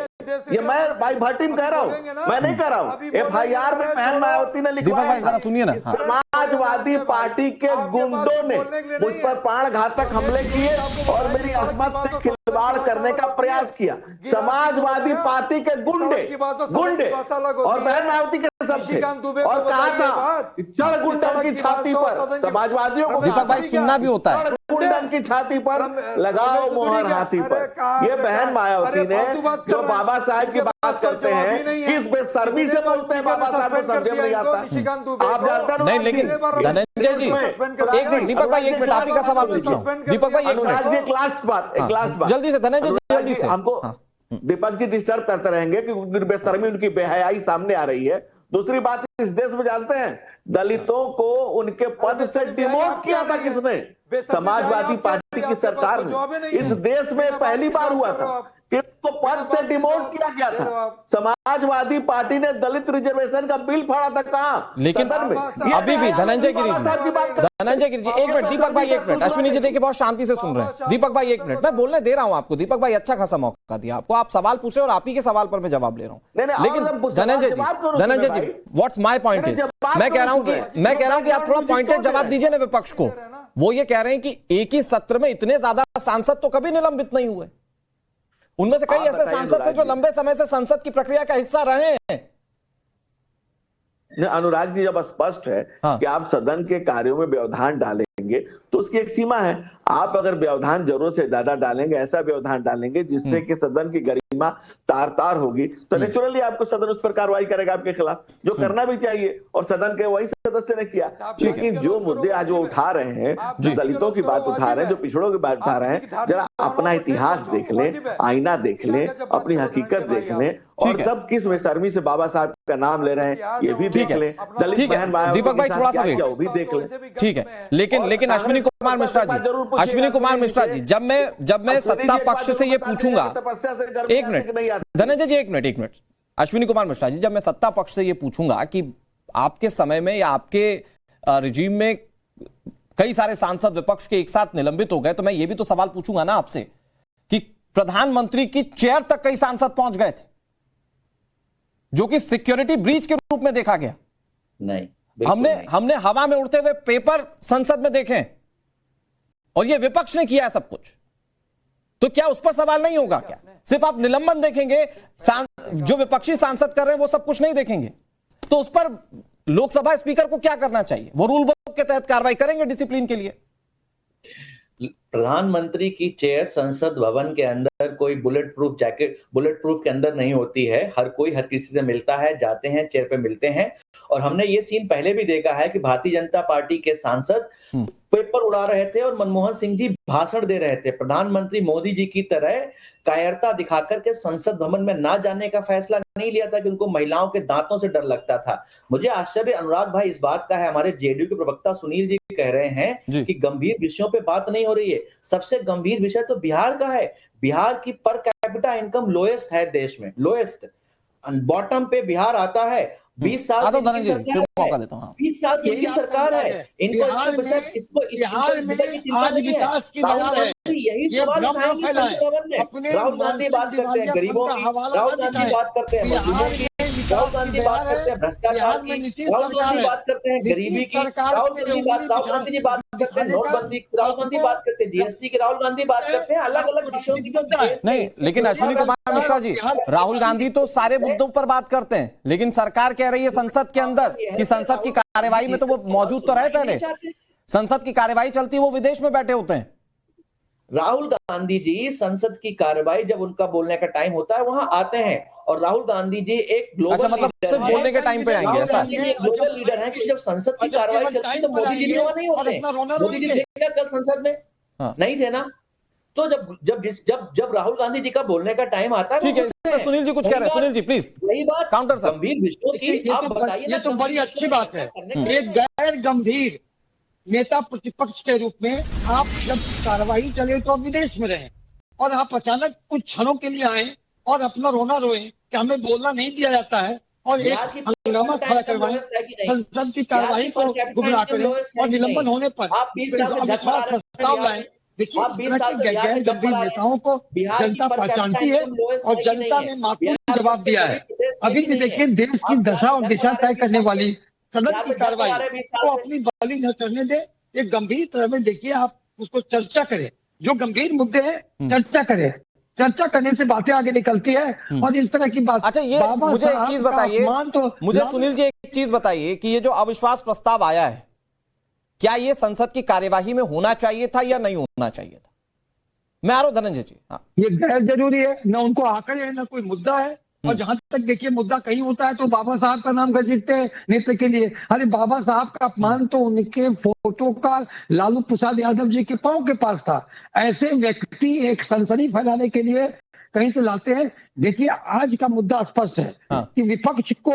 ये मैं भाई भट्टीम कह रहा हूं, मैं नहीं कह रहा हूं, FIR में बहन मायावती ने लिखवाया। जरा सुनिए ना। समाजवादी पार्टी के गुंडों ने मुझ पर प्राणघातक हमले किए और मेरी अस्मत से खिलवाड़ करने का प्रयास किया। समाजवादी पार्टी के गुंडे और बहन मायावती के सब थे। और कहा था चढ़ गुंडन की छाती पर, समाजवादियों को दीपक भाई सुनना भी होता है, गुंडन की छाती पर लगाओ मोहर हाथी पर। ये बहन मायावती ने जो बाबा साहब की बात करते हैं, किस बेशर्मी से बोलते हैं बाबा साहब को समझ नहीं आता। आप जानते नहीं, लेकिन धनंजय जी एक मिनट, दीपक भाई एक मिनट, आप ही का सवाल पूछ रहा हूं। दीपक भाई एक लास्ट बात जल्दी से धनंजय जी, जल्दी से। हमको दीपक जी डिस्टर्ब करते रहेंगे कि बेशर्मी उनकी बेहयाई सामने आ रही है। दूसरी बात, इस देश में जानते हैं दलितों को उनके पद से डिमोट किया था किसने? समाजवादी पार्टी की सरकार ने। इस देश में पहली बार हुआ था कि उनको पद से डिमोट किया गया था। समाजवादी पार्टी ने दलित रिजर्वेशन का बिल फाड़ा था कहां? लेकिन अभी भी धनंजय गिरी जी एक मिनट, दीपक भाई एक मिनट, अश्विनी जी देखिए बहुत शांति से सुन रहे हैं। दीपक भाई एक मिनट, मैं बोलने दे रहा हूं आपको। दीपक भाई अच्छा खासा मौका दिया आपको, आप सवाल पूछे और आप ही के सवाल पर मैं जवाब ले रहा हूं। लेकिन धनंजय जी व्हाट्स माय पॉइंट इज, मैं कह रहा हूं कि आप थोड़ा पॉइंटेड जवाब दीजिए ना विपक्ष को। वो ये कह रहे हैं कि एक ही सत्र में इतने ज्यादा सांसद तो कभी निलंबित नहीं हुए। उनमें से कई ऐसे सांसद थे जो लंबे समय से संसद की प्रक्रिया का हिस्सा रहे हैं। अनुराग जी, जब स्पष्ट है कि आप सदन के कार्यों में व्यवधान डालेंगे तो उसकी एक सीमा है। आप अगर व्यवधान जरूरत से ज्यादा डालेंगे, ऐसा व्यवधान डालेंगे जिससे कि सदन की गरिमा तार होगी, तो नेचुरली आपको सदन उस पर कार्रवाई करेगा आपके खिलाफ, जो करना भी चाहिए। और सदन के वही सदस्य ने किया। लेकिन जो मुद्दे आज वो उठा रहे हैं, जो दलितों की बात उठा रहे हैं, जो पिछड़ों की बात उठा रहे हैं, जरा अपना इतिहास देख लें, आईना देख लें, अपनी हकीकत देख लें, और सब किस बेशर्मी से बाबा साहब का नाम ले रहे हैं ये भी देख लें। दलित बहन दीपक भाई थोड़ा सा वो भी देख लें। ठीक है, लेकिन अश्विनी कुमार मिश्रा जी, जब मैं सत्ता पक्ष से ये पूछूंगा, एक मिनट धनंजय जी, एक मिनट अश्विनी कुमार मिश्रा जी, जब मैं सत्ता पक्ष से ये पूछूंगा कि आपके समय में या आपके रिजीम में कई सारे सांसद विपक्ष के एक साथ निलंबित हो गए, तो मैं ये भी तो सवाल पूछूंगा ना आपसे कि प्रधानमंत्री की चेयर तक कई सांसद पहुंच गए थे, जो कि सिक्योरिटी ब्रीच के रूप में देखा गया। हमने हवा में उड़ते हुए पेपर संसद में देखे और ये विपक्ष ने किया है सब कुछ। तो क्या उस पर सवाल नहीं होगा? क्या सिर्फ आप निलंबन देखेंगे, जो विपक्षी सांसद कर रहे हैं वो सब कुछ नहीं देखेंगे? तो उस पर लोकसभा स्पीकर को क्या करना चाहिए? वो रूल बुक के तहत कार्रवाई करेंगे डिसिप्लिन के लिए। प्रधानमंत्री की चेयर संसद भवन के अंदर कोई बुलेट प्रूफ के अंदर नहीं होती है। हर कोई हर किसी से मिलता है, जाते हैं, चेयर पे मिलते हैं। और हमने ये सीन पहले भी देखा है कि भारतीय जनता पार्टी के सांसद पेपर उड़ा रहे थे और मनमोहन सिंह जी भाषण दे रहे थे। प्रधानमंत्री मोदी जी की तरह कायरता दिखाकर के संसद भवन में ना जाने का फैसला नहीं लिया था कि उनको महिलाओं के दांतों से डर लगता था। मुझे आश्चर्य अनुराग भाई इस बात का है, हमारे जेडीयू के प्रवक्ता सुनील जी कह रहे हैं कि गंभीर विषयों पे बात नहीं हो रही है। सबसे गंभीर विषय तो बिहार का है। बिहार की पर कैपिटा इनकम लोएस्ट है देश में, लोएस्ट। बॉटम पे बिहार आता है। 20 साल से मौका देता हूं। 20 साल से इनकी सरकार है। इनको बिहार में आज विकास की दौड़ है। यही सवाल उठाएंगे संसद भवन में। राहुल गांधी बात करते हैं गरीबों की, राहुल गांधी बात करते हैं मजदूरों की, राहुल गांधी बात करते हैं भ्रष्टाचार की, राहुल गांधी बात करते हैं गरीबी की, राहुल गांधी जी बात करते हैं नोटबंदी, राहुल गांधी बात करते हैं जीएसटी की, राहुल गांधी बात करते हैं अलग अलग विषयों की जो नहीं। लेकिन अश्विनी कुमार मिश्रा जी, राहुल गांधी तो सारे मुद्दों पर बात करते हैं, लेकिन सरकार कह रही है संसद के अंदर कि संसद की कार्यवाही में तो वो मौजूद तो रहे। पहले संसद की कार्यवाही चलती है, वो विदेश में बैठे होते हैं। राहुल गांधी जी संसद की कार्यवाही जब उनका बोलने का टाइम होता है वहां आते हैं। और राहुल गांधी जी एक ग्लोबल मतलब सिर्फ बोलने के टाइम पे आएंगे ऐसा? ग्लोबल लीडर है कि जब संसद की कार्यवाही चलती है तो मोदी जी भी वहां नहीं होते। मोदी जी थे क्या कल संसद में? नहीं थे ना। तो जब राहुल गांधी जी का बोलने का टाइम आता है, ठीक है। सुनील जी कुछ कह रहे हैं, सुनील जी प्लीज। यही बात काउंटर सर। गंभीर विषयों की आप बताइए। ये तो बड़ी अच्छी बात है। एक गैर गंभीर नेता प्रतिपक्ष के रूप में आप जब कार्यवाही चले तो विदेश में रहे और आप अचानक कुछ क्षणों के लिए आए और अपना रोना रोए कि हमें बोलना नहीं दिया जाता है और एक हंगामा खड़ा करवाएं, संसद की कार्यवाही को गुमराह करें और निलंबन होने पर अविश्वास प्रस्ताव लाएं। देखिए, इस तरह के गैर गंभीर नेताओं को जनता पहचानती है और जनता ने माकूल जवाब दिया है। अभी भी देखिए, देश की दशा और दिशा तय करने वाली सदन की कार्यवाही को अपनी बली न करने दे। एक गंभीर तरह में देखिए, आप उसको चर्चा करें, जो गंभीर मुद्दे हैं चर्चा करें। चर्चा करने से बातें आगे निकलती है और इस तरह की बात। अच्छा, ये मुझे एक चीज बताइए, मुझे सुनील जी एक चीज बताइए कि ये जो अविश्वास प्रस्ताव आया है, क्या ये संसद की कार्यवाही में होना चाहिए था या नहीं होना चाहिए था? मैं आ रहा हूं धनंजय जी। हाँ। ये गैर जरूरी है, न उनको आंकड़े है, न कोई मुद्दा है। और जहां तक देखिए मुद्दा कहीं होता है तो बाबा साहब का नाम घसीटते हैं नेता के लिए। अरे बाबा साहब का अपमान तो उनके फोटो का लालू प्रसाद यादव जी के पांव के पास था। ऐसे व्यक्ति एक सनसनी फैलाने के लिए कहीं से लाते हैं। देखिए, आज का मुद्दा स्पष्ट है कि विपक्ष को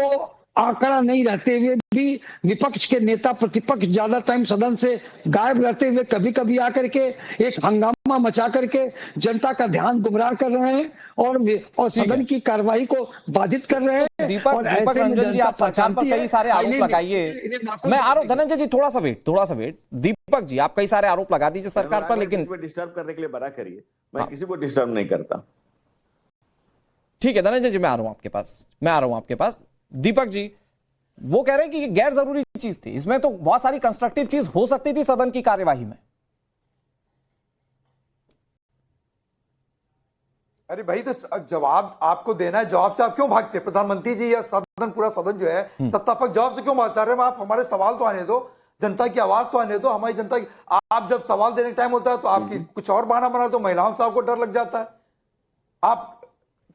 आंकड़ा नहीं रहते हुए भी विपक्ष के नेता प्रतिपक्ष ज्यादा टाइम सदन से गायब रहते हुए कभी कभी आकर के एक हंगामा मचा करके जनता का ध्यान गुमराह कर रहे हैं और सदन की कार्रवाई को बाधित कर रहे हैं। दीपक रंजन जी, आप सरकार पर कई सारे आरोप लगाइए। मैं आ रहा हूं धनंजय जी, थोड़ा सा वेट। दीपक जी, आप कई सारे आरोप लगा दीजिए सरकार पर, लेकिन डिस्टर्ब करने के लिए बड़ा करिए। मैं किसी को डिस्टर्ब नहीं करता। ठीक है धनंजय जी, मैं आ रहा हूं आपके पास। दीपक जी, वो कह रहे हैं कि गैर जरूरी चीज थी, इसमें तो बहुत सारी कंस्ट्रक्टिव चीज हो सकती थी सदन की कार्यवाही में। अरे भाई, तो जवाब आपको देना है, जवाब से आप क्यों भागते? प्रधानमंत्री जी या सदन, पूरा सदन जो है सत्तापक्ष, जवाब से क्यों भागता? अरे आप हमारे सवाल तो आने दो, जनता की आवाज तो आने दो, हमारी जनता की। आप जब सवाल देने का टाइम होता है तो आपकी कुछ और बहाना बना, तो महिलाओं से आपको डर लग जाता है। आप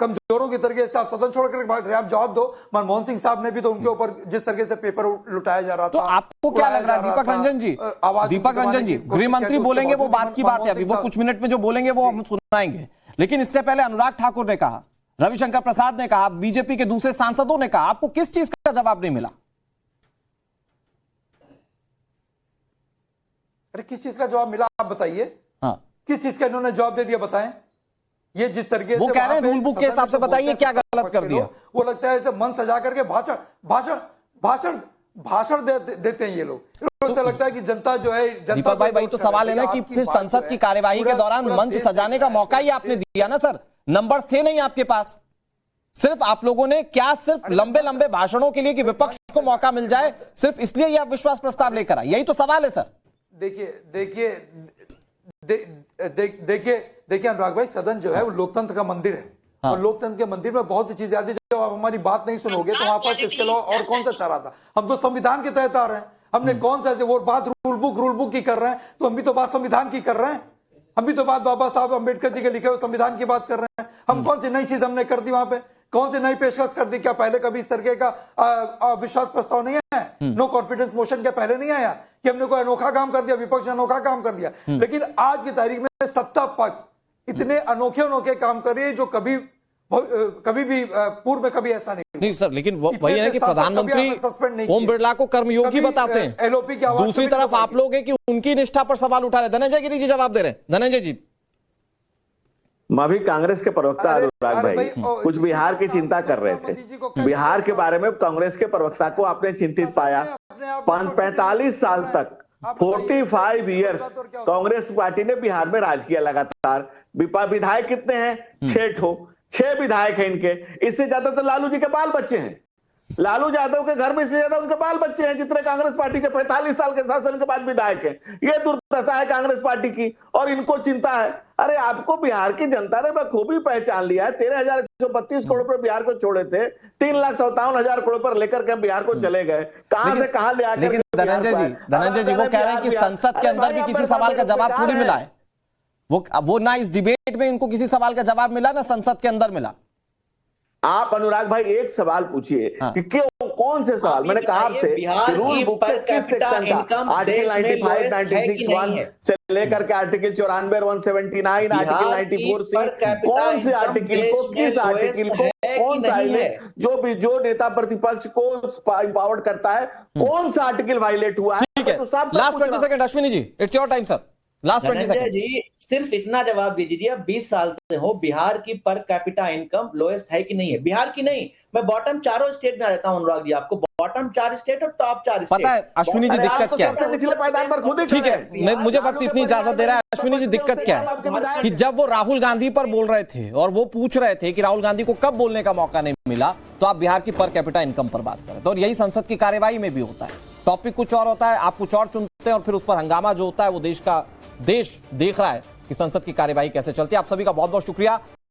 कमजोरों की तरीके से आप सदन छोड़कर भाग रहे, आप जवाब दो। मनमोहन सिंह साहब ने भी तो उनके ऊपर जिस तरीके से पेपर लुटाया जा रहा था, तो आपको क्या लग रहा है दीपक रंजन जी, गृह मंत्री बोलेंगे वो बात की बात है, अभी वो कुछ मिनट में जो बोलेंगे वो हम सुनाएंगे। लेकिन इससे पहले अनुराग ठाकुर ने कहा, रविशंकर प्रसाद ने कहा, बीजेपी के दूसरे सांसदों ने कहा, आपको किस चीज का जवाब नहीं मिला? अरे किस चीज का जवाब मिला आप बताइए। हाँ, किस चीज का इन्होंने जवाब दे दिया बताएं। ये जिस तरीके से वो कह रहे हैं रूल बुक के हिसाब से बताइए क्या गलत कर दिया। वो लगता है ऐसे मन सजा करके भाषण देते हैं ये लोग। ऐसा लगता है कि जनता जो है, दीपक भाई, वही तो सवाल है ना कि फिर संसद की कार्यवाही के दौरान मंच सजाने का मौका ही आपने दिया ना सर। नंबर थे नहीं आपके पास, सिर्फ आप लोगों ने क्या सिर्फ लंबे भाषणों के लिए कि विपक्ष को मौका मिल जाए, सिर्फ इसलिए यह अविश्वास प्रस्ताव लेकर आए? यही तो सवाल है सर। देखिए अनुराग भाई, सदन जो है वो लोकतंत्र का मंदिर है। हाँ। और लोकतंत्र के मंदिर में बहुत सी चीजें आती है। जब आप हमारी बात नहीं सुनोगे तो वहां पर इसके अलावा और कौन सा चारा था? हम तो संविधान के तहत आ रहे हैं। हमने कौन सा वो बात रूल बुक की कर रहे हैं, तो हम भी तो बात संविधान की कर रहे हैं। हम भी तो बाबा साहब अम्बेडकर जी के लिखे हुए संविधान की बात कर रहे हैं। हम कौन सी नई चीज हमने कर दी वहां पे, कौन सी नई पेशकश कर दी? क्या पहले कभी इस तरीके का विश्वास प्रस्ताव नहीं आया? नो कॉन्फिडेंस मोशन क्या पहले नहीं आया कि हमने कोई अनोखा काम कर दिया, विपक्ष ने अनोखा काम कर दिया? लेकिन आज की तारीख में सत्ता पक्ष इतने अनोखे काम कर रही है जो कभी भी पूर्व में कभी ऐसा नहीं सर, लेकिन वही है कि प्रधानमंत्री ओम बिरला को कर्मयोगी बताते हैं, एलओपी की आवाज दूसरी तरफ आप लोग हैं कि उनकी निष्ठा पर सवाल उठा रहे। धनंजय गिरी जी जवाब दे रहे हैं। धनंजय जी, मैं भी कांग्रेस के प्रवक्ता अनुराग भाई कुछ बिहार की चिंता कर रहे थे। बिहार के बारे में कांग्रेस के प्रवक्ता को आपने चिंतित पाया। 45 साल तक 45 इयर्स कांग्रेस पार्टी ने बिहार में राज किया लगातार। विधायक कितने हैं? 6 विधायक हैं इनके। इससे ज्यादा तो लालू जी के बाल बच्चे हैं। लालू यादव के घर में से ज्यादा उनके बाल बच्चे हैं जितने कांग्रेस पार्टी के 45 साल के शासन के बाद विधायक हैं। ये दुर्दशा है कांग्रेस पार्टी की और इनको चिंता है। अरे आपको बिहार की जनता ने बखूबी पहचान लिया है। 13,132 करोड़ पर बिहार को छोड़े थे, 3,57,000 करोड़ पर लेकर के बिहार को चले गए। कहां से कहां ले आकर। लेकिन धनंजय जी वो कह रहे हैं कि संसद के अंदर भी किसी सवाल का जवाब पूरी मिला है। वो ना इस डिबेट में इनको किसी सवाल का जवाब मिला ना संसद के अंदर मिला। आप अनुराग भाई एक सवाल पूछिए कि क्यों, कौन से सवाल? मैंने कहा आपसे रूल बुक के किस सेक्शन का, आर्टिकल 95, 96, 1 से लेकर के आर्टिकल 94, 179, आर्टिकल 94 से कौन से आर्टिकल को, किस आर्टिकल को, कौन सा जो नेता प्रतिपक्ष को एम्पावर्ड करता है, कौन सा आर्टिकल वायलेट हुआ है? ठीक है, last 20 second Ashwini ji, it's your time sir. Last 20 second ji, सिर्फ इतना जवाब दे दीजिए, अब 20 साल से हो, बिहार की पर कैपिटा इनकम लोएस्ट है कि नहीं है? बिहार की नहीं, मैं बॉटम 4 स्टेट में आ जाता हूं अनुराग जी, आपको बॉटम 4 स्टेट और टॉप 4 स्टेट पता है अश्विनी जी दिक्कत क्या है? पिछले पायदान पर खुद ही ठीक है, मुझे वक्त इतनी इजाजत दे रहा है। अश्विनी जी दिक्कत क्या है कि जब वो राहुल गांधी पर बोल रहे थे और वो पूछ रहे थे कि राहुल गांधी को कब बोलने का मौका नहीं मिला, तो आप बिहार की पर कैपिटा इनकम पर बात करें। तो और यही संसद की कार्यवाही में भी होता है, टॉपिक कुछ और होता है, आप कुछ और चुनते हैं और फिर उस पर हंगामा जो होता है वो देश देख रहा है कि संसद की कार्यवाही कैसे चलती है। आप सभी का बहुत बहुत शुक्रिया।